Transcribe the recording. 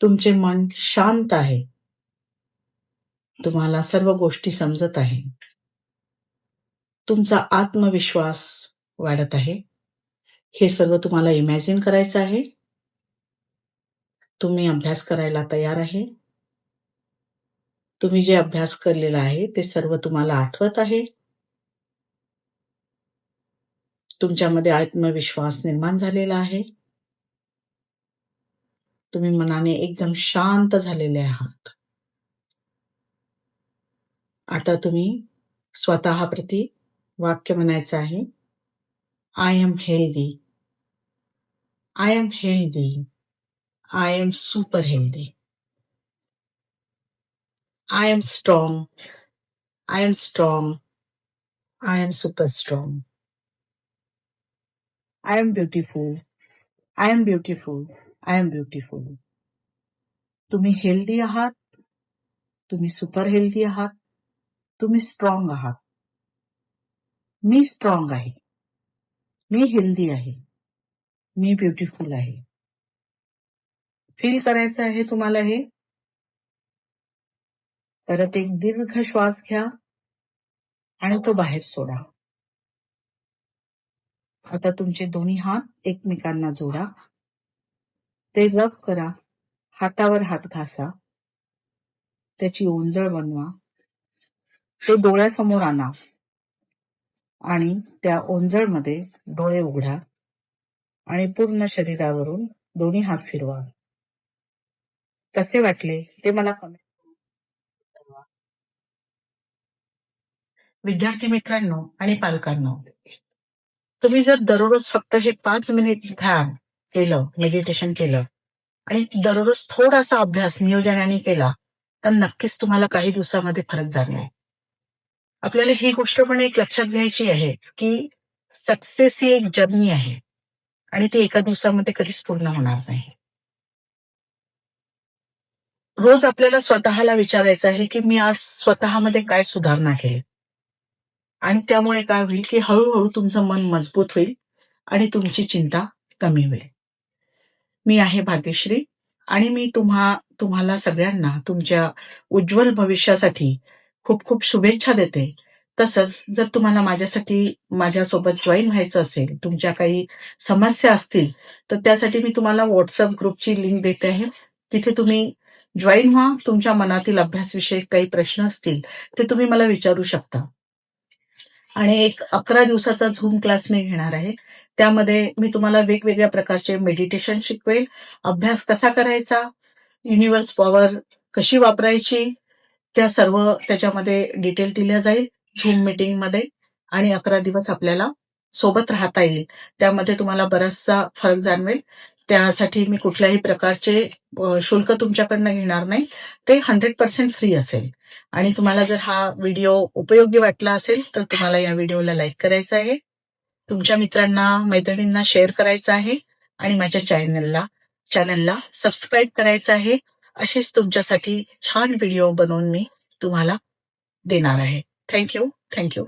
तुमचे मन शांत आहे. तुम्हाला सर्व गोष्टी समजत आहे. तुमचा आत्मविश्वास वाढत आहे. हे सर्व तुम्हाला इमॅजिन करायचं आहे. तुम्ही अभ्यास करायला तयार आहे. तुम्ही जे अभ्यास केलेला आहे ते सर्व तुम्हाला आठवत आहे. तुमच्यामध्ये आत्मविश्वास निर्माण झालेला आहे. तुम्ही मनाने एकदम शांत झालेले आहात. आता तुम्ही स्वतःप्रती वाक्य म्हणायचं आहे. I am healthy. I am healthy. I am super healthy. I am strong. I am strong. I am super strong. I am beautiful. I am beautiful. I am beautiful. तुम्ही हेल्दी आहात. तुम्ही सुपर हेल्दी आहात. तुम्ही strong आहात. मी strong आहे. मी healthy आहे. मी beautiful आहे. Feel करायचं आहे तुम्हाला हे. परत एक दीर्घ श्वास घ्या आणि तो बाहेर सोडा. आता तुमचे दोन्ही हात एकमेकांना जोडा. ते रब करा. हातावर हात घासा. त्याची ओंजळ बनवा. ते डोळ्यासमोर आणा आणि त्या ओंजळमध्ये डोळे उघडा आणि पूर्ण शरीरावरून दोन्ही हात फिरवा. कसे वाटले ते मला कमेंट करा. विद्यार्थी मित्रांनो आणि पालकांनो, तुम्ही जर दररोज फक्त हे 5 मिनिट ध्यान केलं, मेडिटेशन केलं आणि दररोज थोडासा अभ्यास नियोजनाने केला, तर नक्कीच तुम्हाला काही दिवसामध्ये फरक जाणवेल. आपल्याला ही गोष्ट पण एक लक्षात घ्यायची आहे की सक्सेस ही एक जर्नी आहे आणि ती एका दिवसामध्ये कधीच पूर्ण होणार नाही. रोज आपल्याला स्वतःला विचारायचं आहे की मी आज स्वतःमध्ये काय सुधारणा केली, आणि त्यामुळे काय होईल की हळूहळू तुमचं मन मजबूत होईल आणि तुमची चिंता कमी होईल. मी आहे भाग्यश्री आणि मी तुम्हाला सगळ्यांना तुमच्या उज्ज्वल भविष्यासाठी खूप खूप शुभेच्छा देते. तसंच जर तुम्हाला माझ्यासोबत जॉईन व्हायचं असेल, तुमच्या काही समस्या असतील, तर त्यासाठी मी तुम्हाला WhatsApp ग्रुपची लिंक देते आहे. तिथे तुम्ही जॉईन व्हा. तुमच्या मनातील अभ्यासविषयक काही प्रश्न असतील ते तुम्ही मला विचारू शकता. आणि एक 11 दिवसाचा झूम क्लास मी घेणार आहे. त्यामध्ये मी तुम्हाला वेगवेगळ्या प्रकारचे मेडिटेशन शिकवेल, अभ्यास कसा करायचा, युनिव्हर्स पॉवर कशी वापरायची, त्याच्यामध्ये डिटेल दिल्या जाईल झूम मीटिंगमध्ये. आणि 11 दिवस आपल्याला सोबत राहता येईल. त्यामध्ये तुम्हाला बराचसा फरक जाणवेल. त्यासाठी मी कुठल्याही प्रकारचे शुल्क तुमच्याकडनं घेणार नाही. ते 100% फ्री असेल. आणि तुम्हाला जर हा व्हिडिओ उपयोगी वाटला असेल तर तुम्हाला या व्हिडिओला लाईक करायचं आहे, तुमच्या मित्रांना मैत्रिणींना शेअर करायचं आहे आणि माझ्या चॅनलला सबस्क्राईब करायचं आहे. असेच तुमच्यासाठी छान व्हिडिओ बनवून मी तुम्हाला देणार आहे. थँक्यू.